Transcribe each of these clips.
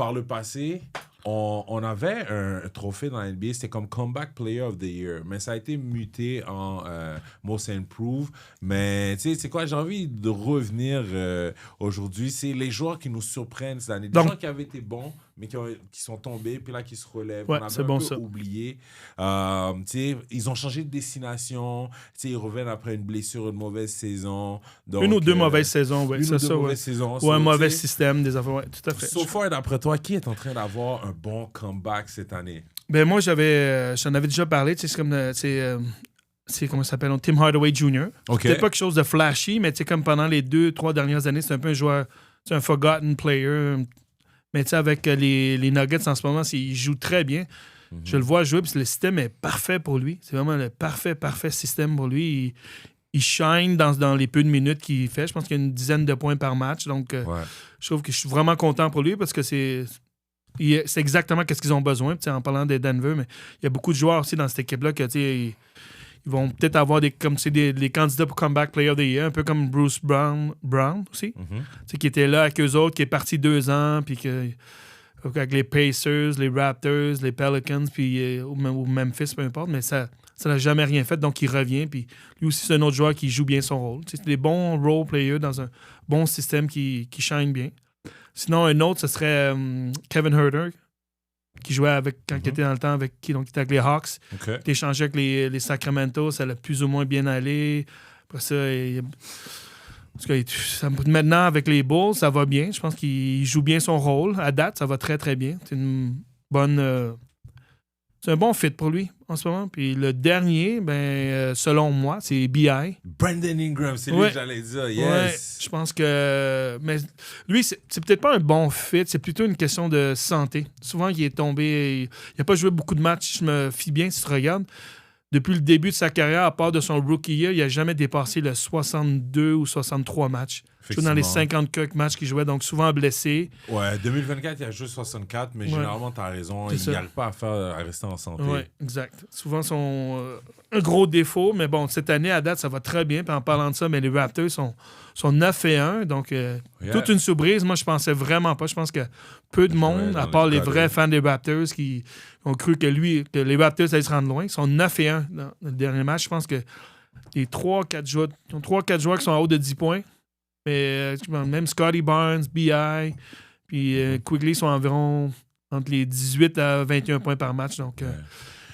par le passé, on avait un trophée dans la NBA, c'était comme Comeback Player of the Year, mais ça a été muté en Most Improved. Mais tu sais, c'est quoi, j'ai envie de revenir aujourd'hui, c'est les joueurs qui nous surprennent cette année. Des gens qui avaient été bons, mais qui sont tombés, puis là qui se relèvent. Ouais, on avait c'est un bon, peu ça. oublié. Tu sais, ils ont changé de destination. Tu sais, ils reviennent après une blessure, une mauvaise saison. Donc, une ou deux mauvaises saisons, oui. Une ou deux mauvaises saisons. Ou un mauvais tu sais, système, des affaires, ouais, tout à fait. So far, d'après toi, qui est en train d'avoir un bon comeback cette année? Ben moi, j'en avais déjà parlé, tu sais, c'est comme, c'est comment ça s'appelle, Tim Hardaway Jr. OK. C'était pas quelque chose de flashy, mais tu sais, comme pendant les 2-3 dernières années, c'est un peu un joueur, c'est un forgotten player. Mais tu sais, avec les Nuggets en ce moment, il joue très bien. Je le vois jouer, puis le système est parfait pour lui. C'est vraiment le parfait système pour lui. Il shine dans les peu de minutes qu'il fait. Je pense qu'il y a une dizaine de points par match. Donc, je trouve que je suis vraiment content pour lui parce que c'est exactement ce qu'ils ont besoin. Puis, en parlant de Denver, mais il y a beaucoup de joueurs aussi dans cette équipe-là que ils vont peut-être avoir des candidats pour Comeback Player of the Year, un peu comme Bruce Brown aussi, qui était là avec eux autres, qui est parti 2 ans, puis avec les Pacers, les Raptors, les Pelicans, puis ou Memphis, peu importe, mais ça n'a jamais rien fait, donc il revient, puis lui aussi, c'est un autre joueur qui joue bien son rôle. C'est des bons role players dans un bon système qui shine bien. Sinon, un autre, ce serait Kevin Huerter, qui jouait quand il était dans le temps qui était avec les Hawks. Okay. Il échangé avec les Sacramento, ça l'a plus ou moins bien allé. Après ça, maintenant, avec les Bulls, ça va bien. Je pense qu'il joue bien son rôle. À date, ça va très, très bien. C'est une bonne... c'est un bon fit pour lui en ce moment. Puis le dernier, selon moi, c'est B.I. Brandon Ingram, c'est lui que j'allais dire. Yes. Ouais, je pense que... Mais lui, c'est peut-être pas un bon fit. C'est plutôt une question de santé. Souvent, il est tombé... Il n'a pas joué beaucoup de matchs. Je me fie bien si tu regardes. Depuis le début de sa carrière, à part de son rookie year, il n'a jamais dépassé le 62 ou 63 matchs. Il jouait dans les 50 quelques matchs qu'il jouait, donc souvent blessé. Ouais, 2024, il a joué 64, mais généralement, tu as raison. Il n'arrive pas à rester en santé. Oui, exact. Souvent, un gros défaut, mais bon, cette année, à date, ça va très bien. Puis en parlant de ça, mais les Raptors sont 9-1, donc toute une surprise. Moi, je pensais vraiment pas. Je pense que peu de monde, à part les vrais fans des Raptors qui ont cru que les Raptors allaient se rendre loin, ils sont 9-1 dans le dernier match. Je pense que les 3-4 joueurs qui sont en haut de 10 points. Mais même Scotty Barnes, B.I., puis Quigley sont environ entre les 18 à 21 points par match. Donc,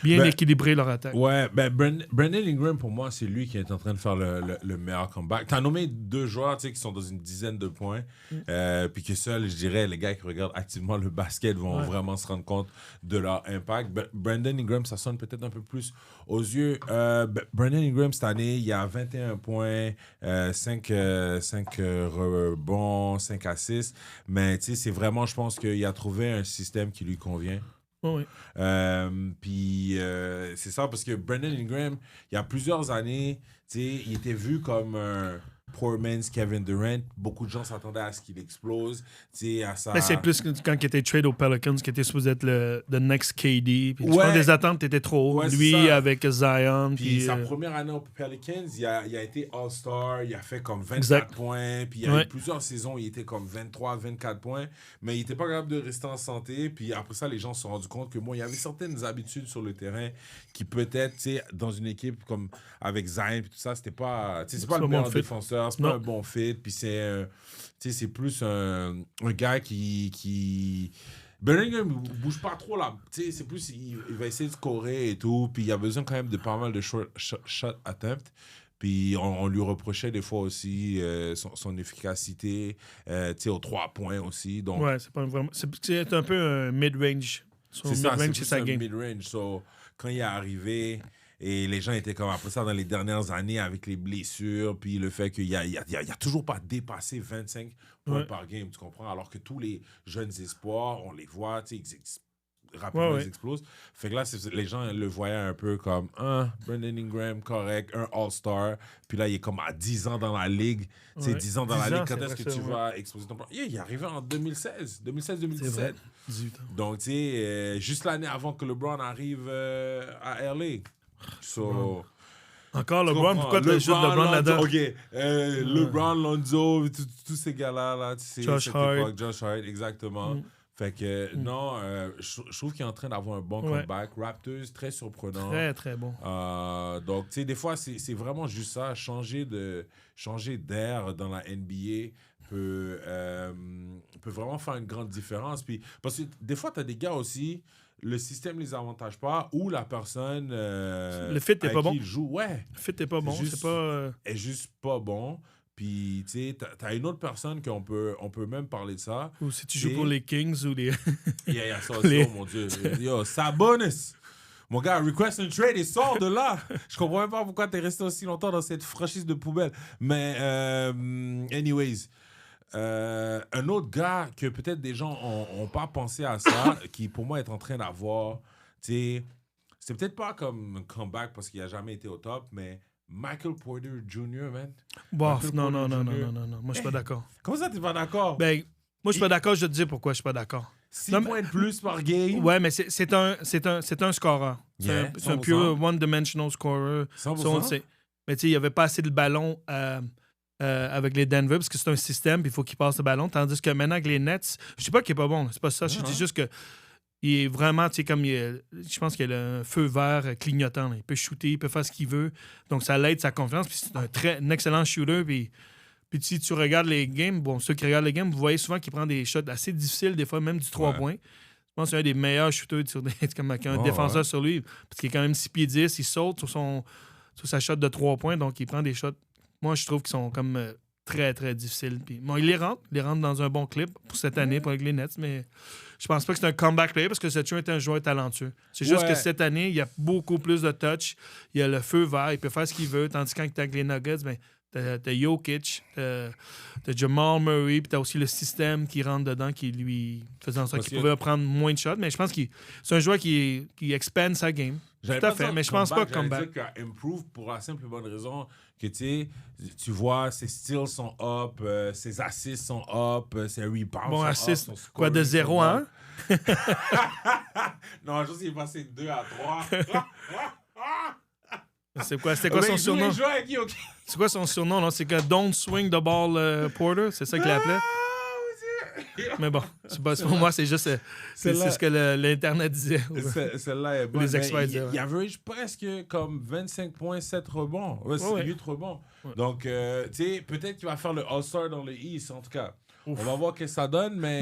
bien équilibré leur attaque. Ouais, Brandon Ingram, pour moi, c'est lui qui est en train de faire le meilleur comeback. Tu as nommé 2 joueurs qui sont dans une dizaine de points. Puis que seuls, je dirais, les gars qui regardent activement le basket vont vraiment se rendre compte de leur impact. Brandon Ingram, ça sonne peut-être un peu plus aux yeux. Brandon Ingram, cette année, il a 21 points, 5 rebonds, 5 assists. Mais c'est vraiment, je pense qu'il a trouvé un système qui lui convient. Oui. Puis c'est ça, parce que Brandon Ingram, il y a plusieurs années, il était vu comme un poor man's Kevin Durant. Beaucoup de gens s'attendaient à ce qu'il explose. Mais c'est plus quand il était trade aux Pelicans, qui était supposé être le next KD. Puis je pense que les attentes étaient trop hautes. Lui avec Zion. Puis sa première année aux Pelicans, il a été All-Star. Il a fait comme 24 points. Puis il y a eu plusieurs saisons, il était comme 23, 24 points. Mais il n'était pas capable de rester en santé. Puis après ça, les gens se sont rendus compte que il y avait certaines habitudes sur le terrain qui peut-être, dans une équipe comme avec Zion et tout ça, c'était pas, c'est pas le meilleur défenseur. C'est pas un bon fit, puis c'est plus un gars qui... Bellingham ne bouge pas trop là. C'est plus, il va essayer de scorer et tout, puis il a besoin quand même de pas mal de shot attempts. Puis on lui reprochait des fois aussi son efficacité aux 3 points aussi. Donc, ouais, c'est un peu un mid-range. C'est ça, c'est plus un mid-range. So, quand il est arrivé... Et les gens étaient comme après ça dans les dernières années avec les blessures, puis le fait qu'il a toujours pas dépassé 25 points par game, tu comprends? Alors que tous les jeunes espoirs, on les voit, rapidement ils explosent. Fait que là, les gens le voyaient un peu comme Brandon Ingram, correct, un All-Star. Puis là, il est comme à 10 ans dans la ligue. 10 ans dans la ligue, quand est-ce que tu vas exploser ton plan? Il est arrivé en 2016-2017. Donc, tu sais, juste l'année avant que LeBron arrive à LA. Encore LeBron, pourquoi tu ajoutes LeBron là-dedans? OK, LeBron, Lonzo, tous ces gars-là, Josh Hart, exactement. Fait que, non, je trouve qu'il est en train d'avoir un bon comeback. Raptors, très surprenant. Très, très bon. Donc, tu sais, des fois, c'est vraiment juste ça. Changer d'air dans la NBA peut vraiment faire une grande différence. Puis, parce que des fois, tu as des gars aussi, le système les avantage pas, ou la personne le fit n'est pas bon. Joue, le fit n'est pas bon. Est juste pas bon. Puis, tu sais, t'as une autre personne qu'on peut même parler de ça. Ou si tu joues pour les Kings ou les... Il y a ça aussi, oh mon Dieu. Yo, Sabonis! Mon gars, request and trade, il sort de là! Je comprends même pas pourquoi t'es resté aussi longtemps dans cette franchise de poubelle. Mais, anyways, un autre gars que peut-être des gens ont pas pensé à ça, qui pour moi est en train d'avoir, tu sais, c'est peut-être pas comme un comeback parce qu'il a jamais été au top, mais... Michael Porter Jr., man. Bof, non. Moi, je suis pas d'accord. Comment ça, t'es pas d'accord? Ben, moi, je suis pas d'accord. Je vais te dire pourquoi je suis pas d'accord. 6 points de plus par game. Ouais, mais c'est un scoreur. C'est un pure one-dimensional scorer. 100%. Mais tu sais, il n'y avait pas assez de ballon avec les Denver parce que c'est un système puis il faut qu'il passe le ballon. Tandis que maintenant, avec les Nets, je sais pas qu'il est pas bon. C'est pas ça. Je dis juste que il est vraiment, tu sais, comme je pense qu'il a un feu vert clignotant. Là. Il peut shooter, il peut faire ce qu'il veut. Donc, ça l'aide sa confiance. Puis c'est un excellent shooter. Puis si tu regardes les games, ceux qui regardent les games, vous voyez souvent qu'il prend des shots assez difficiles, des fois même du 3 points. Je pense que c'est un des meilleurs shooters comme avec un défenseur sur lui. Parce qu'il est quand même 6 pieds 10, il saute sur sa shot de 3 points. Donc, il prend des shots. Moi, je trouve qu'ils sont comme très, très difficiles. Puis, bon, il les rentre dans un bon clip pour cette année, pour avec les Nets, mais je pense pas que c'est un comeback player parce que Seth est un joueur talentueux. C'est juste que cette année, il y a beaucoup plus de touch. Il a le feu vert, il peut faire ce qu'il veut. Tandis que quand tu as avec les Nuggets, ben, t'as Jokic, t'as Jamal Murray, puis t'as aussi le système qui rentre dedans qui lui faisait en sorte qu'il pouvait prendre moins de shots. Mais je pense que c'est un joueur qui expand sa game. Tout à fait, mais je pense pas que comeback. Dire qu'il improve pour la simple et bonne raison que tu vois, ses steals sont up, ses assists sont up, ses rebounds bon, sont assist, up. quoi, de 0 à 1? Non, juste il est passé de 2 à 3. C'était quoi son surnom? C'est quoi son surnom? Non? C'est que Don't Swing the Ball Porter? C'est ça qu'il appelait? Mais bon, pour moi, c'est juste c'est ce que l'Internet disait. Celle-là est bonne. Les experts disaient. Il average presque comme 25 points, 7 rebonds. 8 rebonds. Ouais. Donc, tu sais, peut-être qu'il va faire le All-Star dans le East, en tout cas. On va voir ce que ça donne, mais...